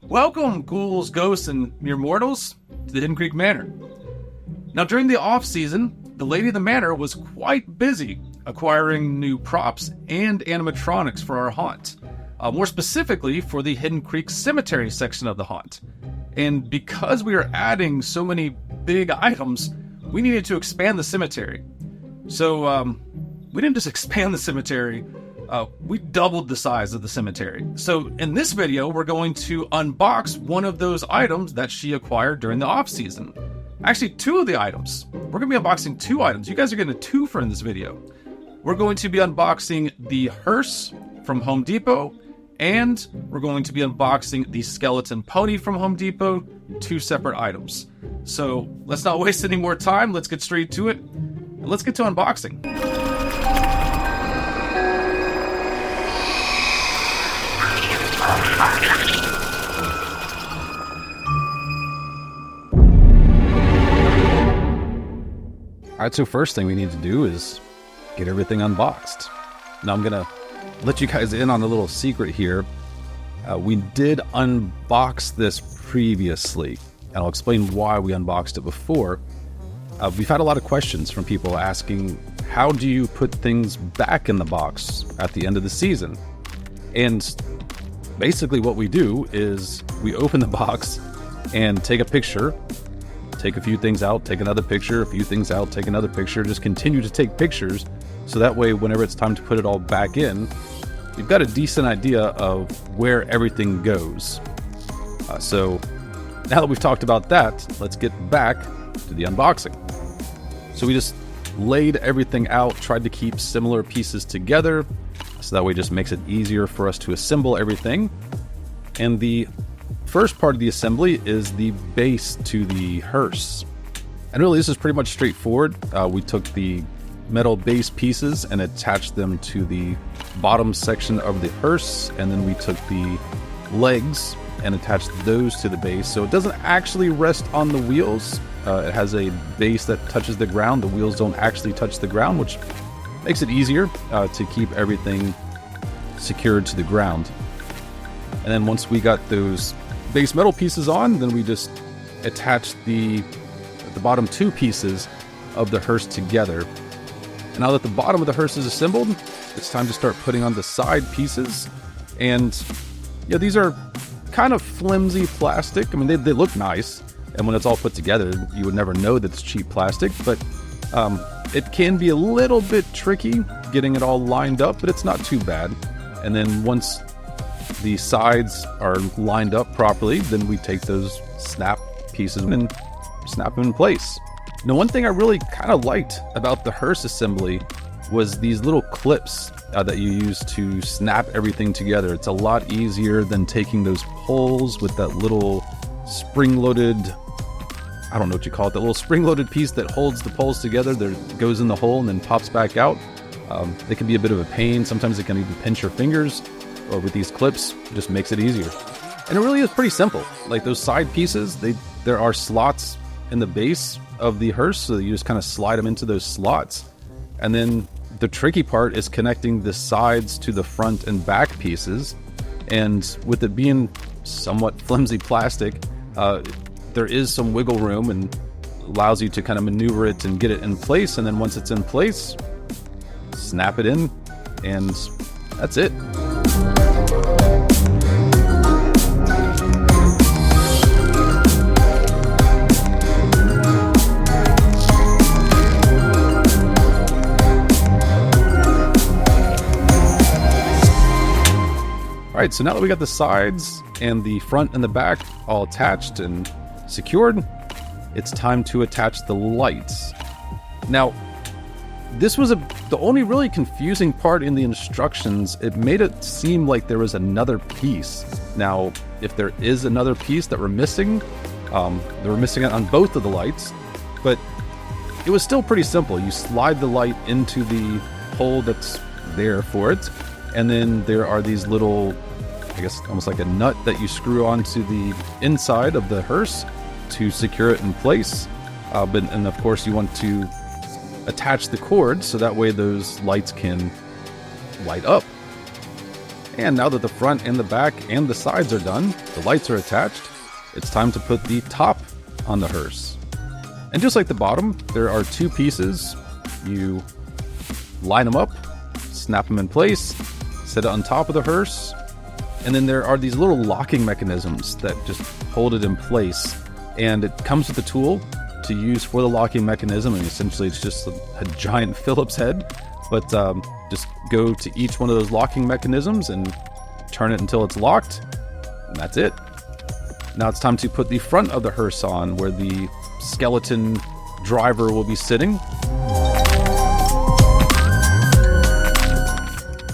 Welcome, ghouls, ghosts, and mere mortals, to the Hidden Creek Manor. Now, during the off-season, the lady of the manor was quite busy acquiring new props and animatronics for our haunt. More specifically, for the Hidden Creek Cemetery section of the haunt. And because we are adding so many big items, we needed to expand the cemetery. So, we didn't just expand the cemetery, we doubled the size of the cemetery. So in this video, we're going to unbox one of those items that she acquired during the off-season. Actually, two of the items. We're going to be unboxing two items. You guys are getting a twofer in this video. We're going to be unboxing the Hearse from Home Depot, and we're going to be unboxing the skeleton pony from Home Depot, two separate items. So let's not waste any more time. Let's get straight to it, and let's get to unboxing. Alright, so first thing we need to do is get everything unboxed. Now I'm gonna let you guys in on a little secret here. We did unbox this previously, and I'll explain why we unboxed it before. We've had a lot of questions from people asking, how do you put things back in the box at the end of the season? And basically what we do is we open the box and take a picture, take a few things out, take another picture, a few things out, take another picture, just continue to take pictures, so that way whenever it's time to put it all back in, you've got a decent idea of where everything goes. So now that we've talked about that, let's get back to the unboxing. So we just laid everything out, tried to keep similar pieces together, so that way it just makes it easier for us to assemble everything. And the first part of the assembly is the base to the hearse. And really this is pretty much straightforward. We took the metal base pieces and attached them to the bottom section of the hearse, and then we took the legs and attached those to the base. So it doesn't actually rest on the wheels. It has a base that touches the ground. The wheels don't actually touch the ground, which makes it easier to keep everything secured to the ground. And then once we got those base metal pieces on, then we just attached the bottom two pieces of the hearse together. And now that the bottom of the hearse is assembled, it's time to start putting on the side pieces. And yeah, these are kind of flimsy plastic. I mean, they look nice, and when it's all put together, you would never know that it's cheap plastic, but it can be a little bit tricky getting it all lined up, but it's not too bad. And then once the sides are lined up properly, then we take those snap pieces and snap them in place. Now, one thing I really kind of liked about the hearse assembly was these little clips that you use to snap everything together. It's a lot easier than taking those poles with that little spring-loaded, I don't know what you call it, that little spring-loaded piece that holds the poles together, that goes in the hole and then pops back out. It can be a bit of a pain. Sometimes it can even pinch your fingers. Or with these clips, it just makes it easier. And it really is pretty simple. Like those side pieces, there are slots in the base of the hearse, so that you just kind of slide them into those slots. And then the tricky part is connecting the sides to the front and back pieces. And with it being somewhat flimsy plastic, there is some wiggle room and allows you to kind of maneuver it and get it in place. And then once it's in place, snap it in, and that's it. Alright, so now that we got the sides and the front and the back all attached and secured, it's time to attach the lights. Now, this was the only really confusing part in the instructions. It made it seem like there was another piece. Now, if there is another piece that we're missing, they were missing it on both of the lights, but it was still pretty simple. You slide the light into the hole that's there for it, and then there are these little, I guess almost like a nut that you screw onto the inside of the hearse to secure it in place. And of course you want to attach the cord so that way those lights can light up. And now that the front and the back and the sides are done, the lights are attached, it's time to put the top on the hearse. And just like the bottom, there are two pieces. You line them up, snap them in place, set it on top of the hearse, and then there are these little locking mechanisms that just hold it in place. And it comes with a tool to use for the locking mechanism, and essentially it's just a giant Phillips head. But just go to each one of those locking mechanisms and turn it until it's locked, and that's it. Now it's time to put the front of the hearse on, where the skeleton driver will be sitting.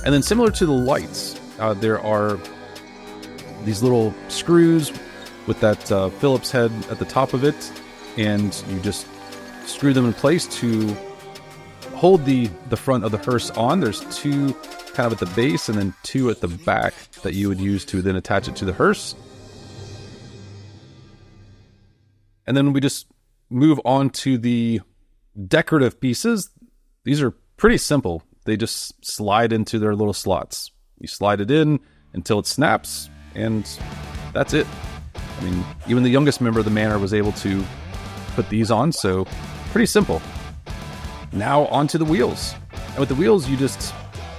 And then similar to the lights, there are these little screws with that Phillips head at the top of it, and you just screw them in place to hold the front of the hearse on. There's two kind of at the base and then two at the back that you would use to then attach it to the hearse. And then we just move on to the decorative pieces. These are pretty simple. They just slide into their little slots. You slide it in until it snaps, and that's it. I mean, even the youngest member of the Manor was able to put these on, so pretty simple. Now onto the wheels. And with the wheels, you just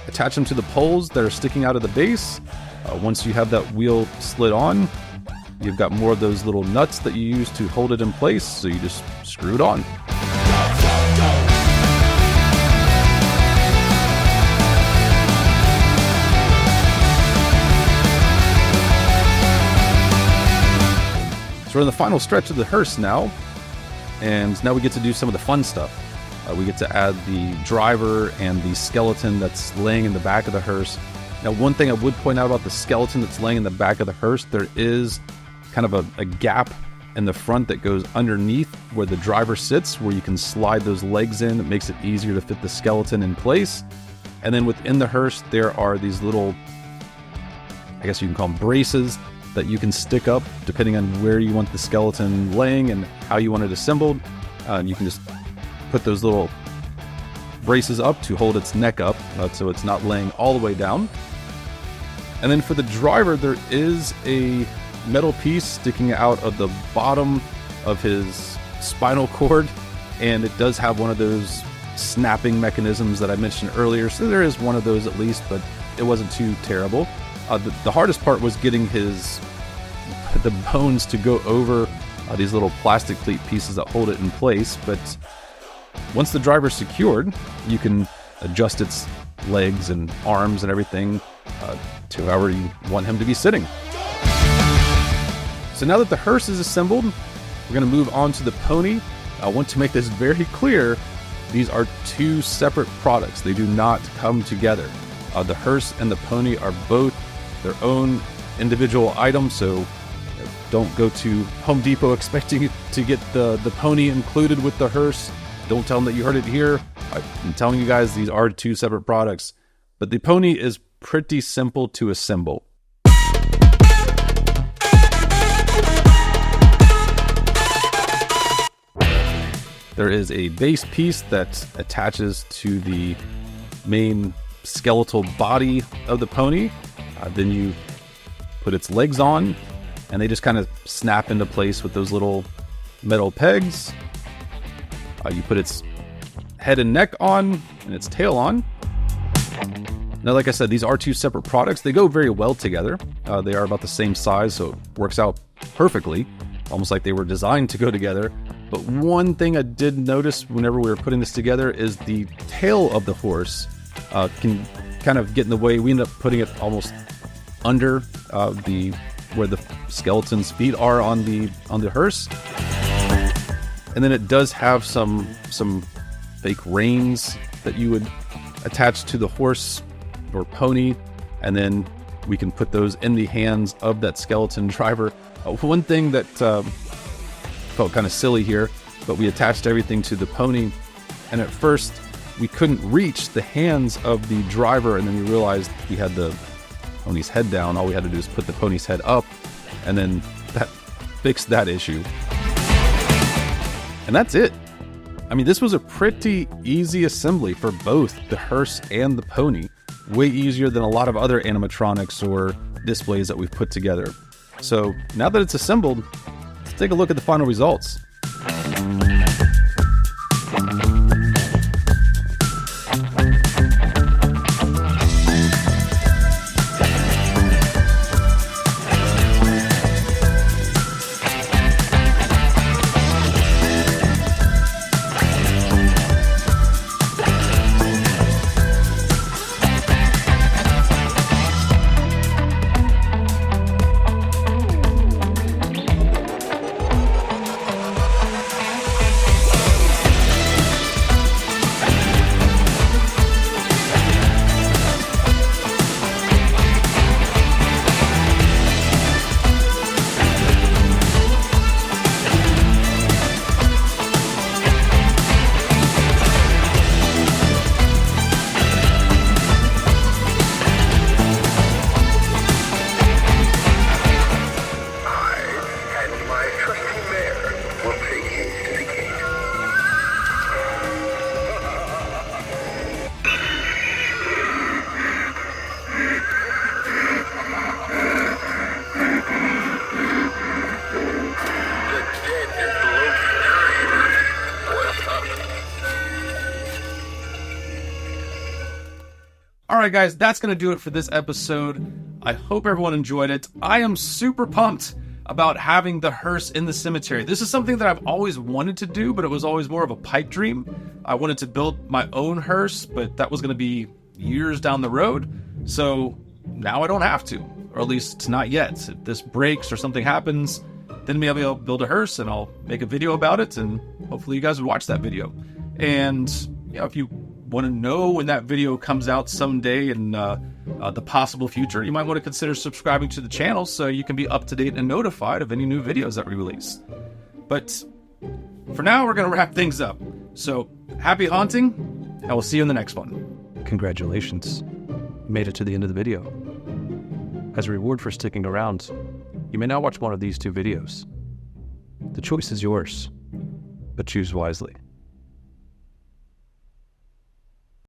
attach them to the poles that are sticking out of the base. Once you have that wheel slid on, you've got more of those little nuts that you use to hold it in place, so you just screw it on. So we're in the final stretch of the hearse now, and now we get to do some of the fun stuff. We get to add the driver and the skeleton that's laying in the back of the hearse. Now, one thing I would point out about the skeleton that's laying in the back of the hearse, there is kind of a gap in the front that goes underneath where the driver sits, where you can slide those legs in. It makes it easier to fit the skeleton in place. And then within the hearse, there are these little, I guess you can call them braces, that you can stick up depending on where you want the skeleton laying and how you want it assembled. You can just put those little braces up to hold its neck up, so it's not laying all the way down. And then for the driver, there is a metal piece sticking out of the bottom of his spinal cord, and it does have one of those snapping mechanisms that I mentioned earlier, so there is one of those at least, but it wasn't too terrible. The hardest part was getting the bones to go over these little plastic cleat pieces that hold it in place, but once the driver's secured, you can adjust its legs and arms and everything to however you want him to be sitting. So now that the hearse is assembled, we're going to move on to the pony. I want to make this very clear. These are two separate products. They do not come together. The hearse and the pony are both their own individual items, so don't go to Home Depot expecting to get the pony included with the hearse. Don't tell them that you heard it here. I'm telling you guys, these are two separate products. But the pony is pretty simple to assemble. There is a base piece that attaches to the main skeletal body of the pony. Then you put its legs on, and they just kind of snap into place with those little metal pegs. You put its head and neck on, and its tail on. Now, like I said, these are two separate products. They go very well together. They are about the same size, so it works out perfectly, almost like they were designed to go together. But one thing I did notice whenever we were putting this together is the tail of the horse can kind of get in the way. We end up putting it almost under where the skeleton's feet are on the hearse. And then it does have some fake reins that you would attach to the horse or pony, and then we can put those in the hands of that skeleton driver. One thing that felt kind of silly here, but we attached everything to the pony, and at first we couldn't reach the hands of the driver, and then we realized we had the pony's head down. All we had to do is put the pony's head up, and then that fixed that issue. And that's it. I mean, this was a pretty easy assembly for both the hearse and the pony. way easier than a lot of other animatronics or displays that we've put together. So now that it's assembled, let's take a look at the final results. Alright guys, that's going to do it for this episode. I hope everyone enjoyed it. I am super pumped about having the hearse in the cemetery. This is something that I've always wanted to do, but it was always more of a pipe dream. I wanted to build my own hearse, but that was going to be years down the road. So now I don't have to, or at least not yet. If this breaks or something happens, then maybe I'll build a hearse and I'll make a video about it, and hopefully you guys would watch that video. And if you want to know when that video comes out someday in the possible future, you might want to consider subscribing to the channel so you can be up to date and notified of any new videos that we release. But for now, we're going to wrap things up. So happy haunting, and we'll see you in the next one. Congratulations. You made it to the end of the video. As a reward for sticking around, you may now watch one of these two videos. The choice is yours, but choose wisely.